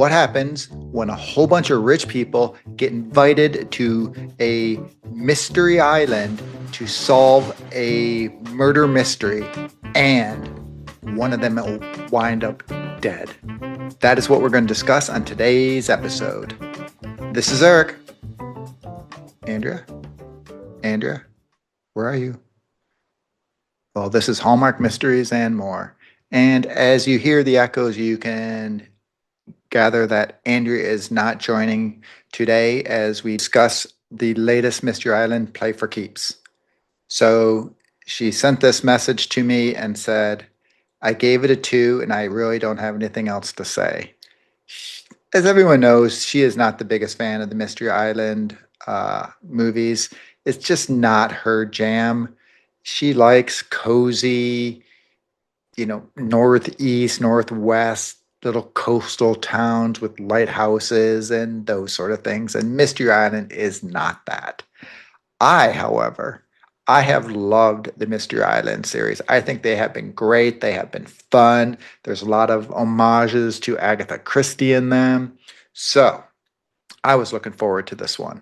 What happens when a whole bunch of rich people get invited to a mystery island to solve a murder mystery and one of them will wind up dead? That is what we're going to discuss on today's episode. This is Eric. Andrea? Andrea? Where are you? Well, this is Hallmark Mysteries and more. And as you hear the echoes, you can gather that Andrea is not joining today as we discuss the latest Mystery Island Play for Keeps. So she sent this message to me and said, I gave it a 2 and I really don't have anything else to say. As everyone knows, she is not the biggest fan of the Mystery Island movies. It's just not her jam. She likes cozy, northeast, northwest, little coastal towns with lighthouses and those sort of things. And Mystery Island is not that. However, I have loved the Mystery Island series. I think they have been great. They have been fun. There's a lot of homages to Agatha Christie in them. So I was looking forward to this one.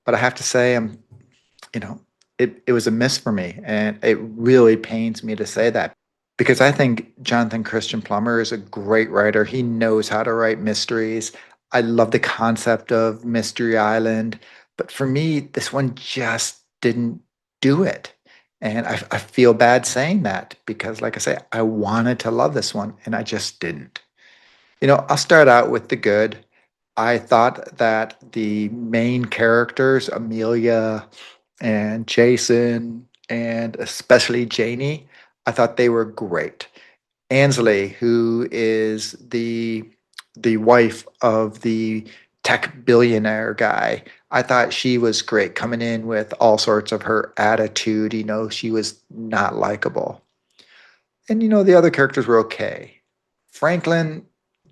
But I have to say, it was a miss for me. And it really pains me to say that because I think Jonathan Christian Plummer is a great writer. He knows how to write mysteries. I love the concept of Mystery Island. But for me, this one just didn't do it. And I feel bad saying that because, like I say, I wanted to love this one and I just didn't. I'll start out with the good. I thought that the main characters, Amelia and Jason, and especially Janey, I thought they were great. Ansley, who is the wife of the tech billionaire guy, I thought she was great coming in with all sorts of her attitude. She was not likable. And the other characters were okay. Franklin,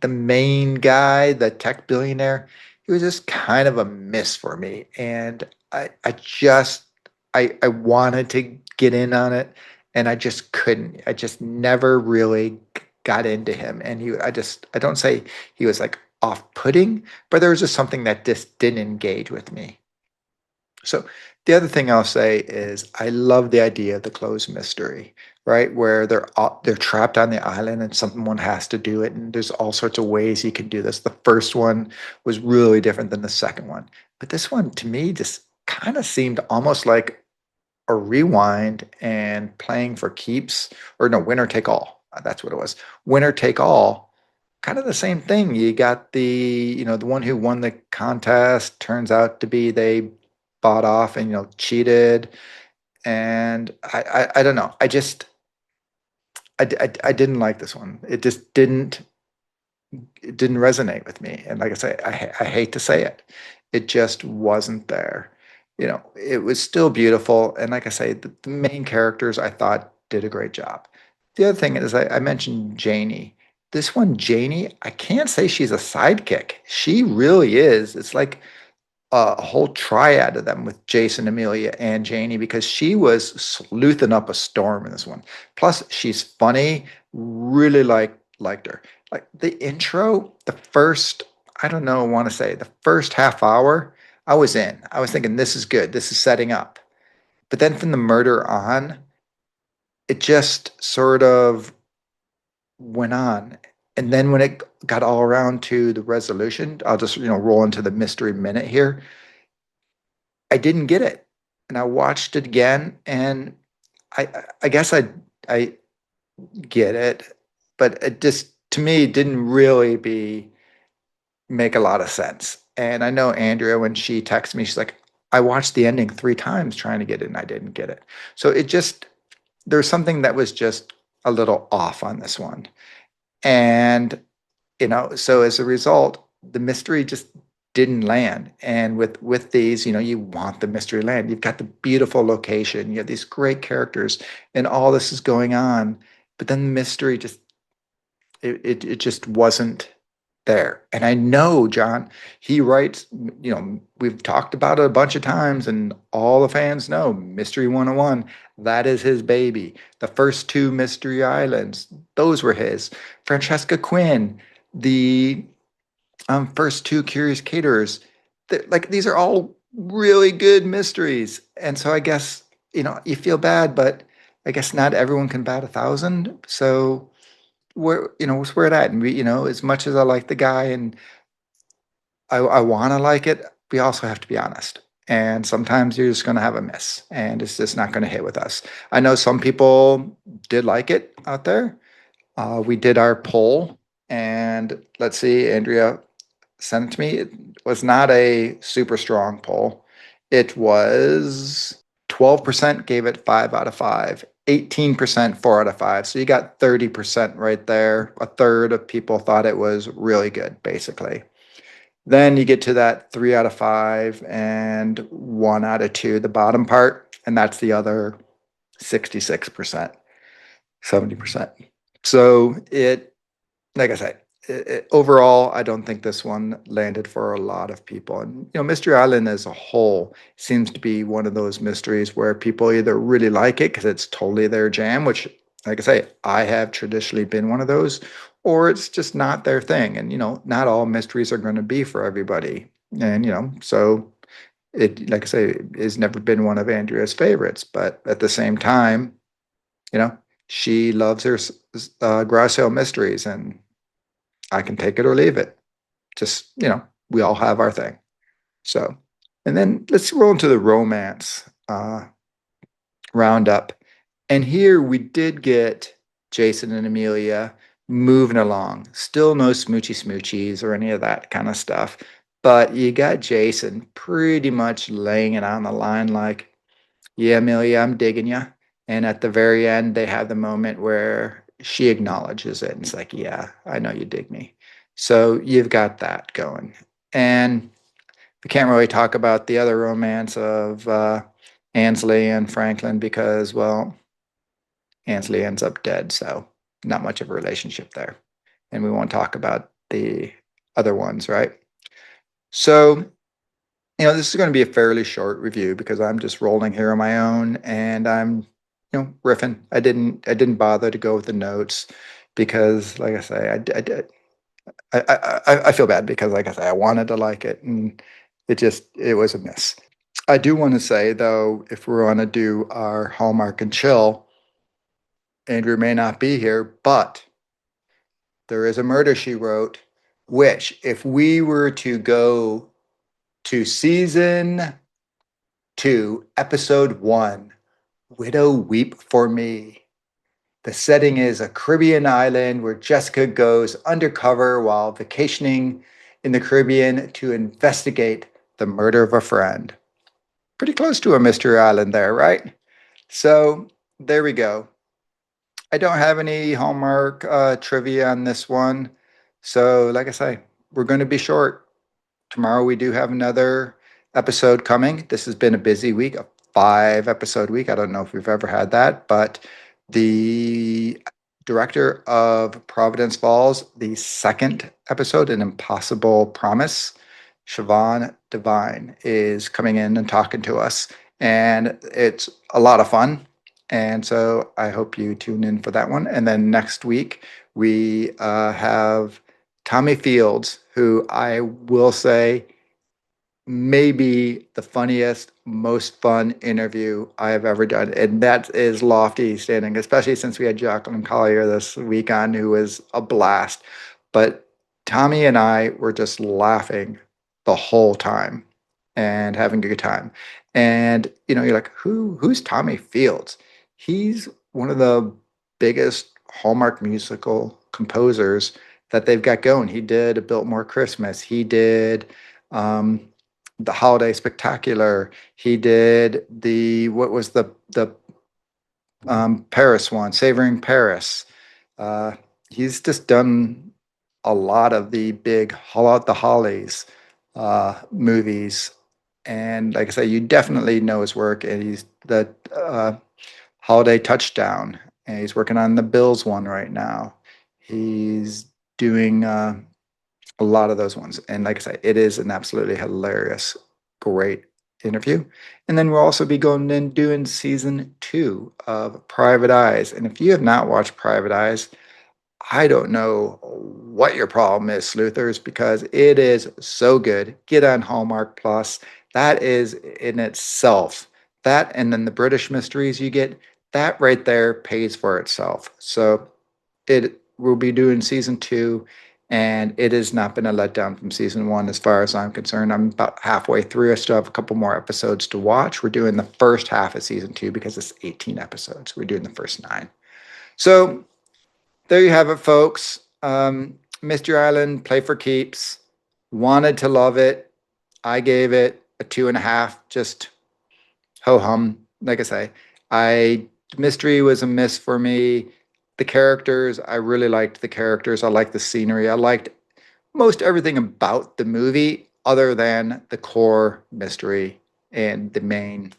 the main guy, the tech billionaire, he was just kind of a miss for me. And I wanted to get in on it and I just couldn't. I just never really got into him. And I don't say he was like off-putting, but there was just something that just didn't engage with me. So the other thing I'll say is I love the idea of the closed mystery, right? Where they're trapped on the island and someone has to do it, and there's all sorts of ways you can do this. The first one was really different than the second one, but this one to me just kind of seemed almost like a rewind and playing for keeps, or no, winner take all. That's what it was. Winner take all. Kind of the same thing. You got the one who won the contest turns out to be they bought off and cheated, and I don't know. I didn't like this one. It didn't resonate with me. And like I say, I hate to say it, it just wasn't there. It was still beautiful. And like I say, the main characters I thought did a great job. The other thing is I mentioned Janey. This one, Janey, I can't say she's a sidekick. She really is. It's like a whole triad of them with Jason, Amelia, and Janey because she was sleuthing up a storm in this one. Plus, she's funny. Really liked her. Like the intro, the first, I don't know, I want to say the first half hour, I was in. I was thinking, this is good. This is setting up. But then from the murder on, it just sort of went on. And then when it got all around to the resolution, I'll just, roll into the mystery minute here. I didn't get it. And I watched it again and I guess I get it, but it just to me didn't really make a lot of sense. And I know Andrea, when she texted me, she's like, I watched the ending 3 times trying to get it and I didn't get it. So there's something that was just a little off on this one. And, so as a result, the mystery just didn't land. And with these, you want the mystery land. You've got the beautiful location. You have these great characters and all this is going on. But then the mystery it just wasn't there. And I know, John, he writes, we've talked about it a bunch of times and all the fans know Mystery 101, that is his baby. The first 2 Mystery Islands, those were his. Francesca Quinn, the first two Curious Caterers. Like these are all really good mysteries, and so I guess you feel bad, but I guess not everyone can bat 1,000. So where's where it at? And as much as I like the guy and I want to like it, we also have to be honest. And sometimes you're just going to have a miss, and it's just not going to hit with us. I know some people did like it out there. We did our poll, and let's see, Andrea sent it to me. It was not a super strong poll. It was 12% gave it 5 out of 5, 18% 4 out of 5. So you got 30% right there. A third of people thought it was really good, basically. Then you get to that 3 out of 5 and 1 out of 2, the bottom part, and that's the other 66%, 70%. So like I said, overall, I don't think this one landed for a lot of people. And Mystery Island as a whole seems to be one of those mysteries where people either really like it because it's totally their jam, which, like I say, I have traditionally been one of those, or it's just not their thing. And not all mysteries are going to be for everybody. And so it, like I say, has never been one of Andrea's favorites. But at the same time, you know, she loves her garage sale mysteries, and I can take it or leave it. Just, we all have our thing. So, and then let's roll into the romance roundup. And here we did get Jason and Amelia moving along. Still no smoochy smoochies or any of that kind of stuff. But you got Jason pretty much laying it on the line like, yeah, Amelia, I'm digging you. And at the very end, they have the moment where she acknowledges it. And it's like, yeah, I know you dig me. So you've got that going. And we can't really talk about the other romance of Ansley and Franklin because, well, Ansley ends up dead. So not much of a relationship there. And we won't talk about the other ones, right? So this is going to be a fairly short review because I'm just rolling here on my own and I'm, riffing. I didn't bother to go with the notes because, like I say, I did. I feel bad because, like I say, I wanted to like it and it was a miss. I do want to say though, if we're going to do our Hallmark and chill, Andrew may not be here, but there is a murder she wrote, which if we were to go to season 2, episode 1, Widow Weep for Me. The setting is a Caribbean island where Jessica goes undercover while vacationing in the Caribbean to investigate the murder of a friend. Pretty close to a mystery island there, right? So there we go. I don't have any Hallmark trivia on this one. So, like I say, we're going to be short. Tomorrow we do have another episode coming. This has been a busy week, a 5 episode week. I don't know if we've ever had that, but the director of Providence Falls, the second episode, An Impossible Promise, Siobhan Devine, is coming in and talking to us. And it's a lot of fun. And so I hope you tune in for that one. And then next week, we have Tommy Fields, who I will say maybe the funniest, most fun interview I have ever done. And that is lofty standing, especially since we had Jacqueline Collier this week on, who was a blast. But Tommy and I were just laughing the whole time and having a good time. And you're like, who's Tommy Fields? He's one of the biggest Hallmark musical composers that they've got going. He did A Biltmore Christmas. He did um, the Holiday Spectacular. He did what was the Paris one, Savoring Paris. Uh, he's just done a lot of the big Haul Out the Hollies movies, and like I say, you definitely know his work. And he's the Holiday Touchdown, and he's working on the Bills one right now. He's doing a lot of those ones. And like I say, it is an absolutely hilarious, great interview. And then we'll also be going and doing season 2 of Private Eyes. And if you have not watched Private Eyes, I don't know what your problem is, sleuthers, because it is so good. Get on Hallmark Plus. That is in itself. That and then the British mysteries you get, that right there pays for itself. So it will be doing season 2, and it has not been a letdown from season 1 as far as I'm concerned. I'm about halfway through. I still have a couple more episodes to watch. We're doing the first half of season 2 because it's 18 episodes. We're doing the first 9. So there you have it, folks. Mystery Island, play for keeps. Wanted to love it. I gave it a 2.5. Just ho hum. Like I say, mystery was a miss for me. The characters, I really liked the characters. I liked the scenery. I liked most everything about the movie, other than the core mystery and the main,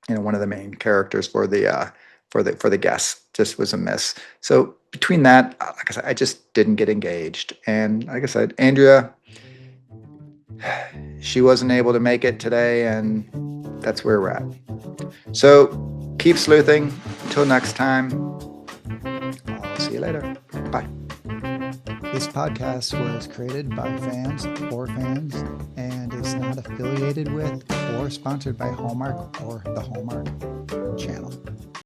one of the main characters for the guests just was a miss. So between that, like I said, I just didn't get engaged. And like I said, Andrea, she wasn't able to make it today, and that's where we're at. So keep sleuthing. Until next time, I'll see you later. Bye. This podcast was created by fans for fans and is not affiliated with or sponsored by Hallmark or the Hallmark channel.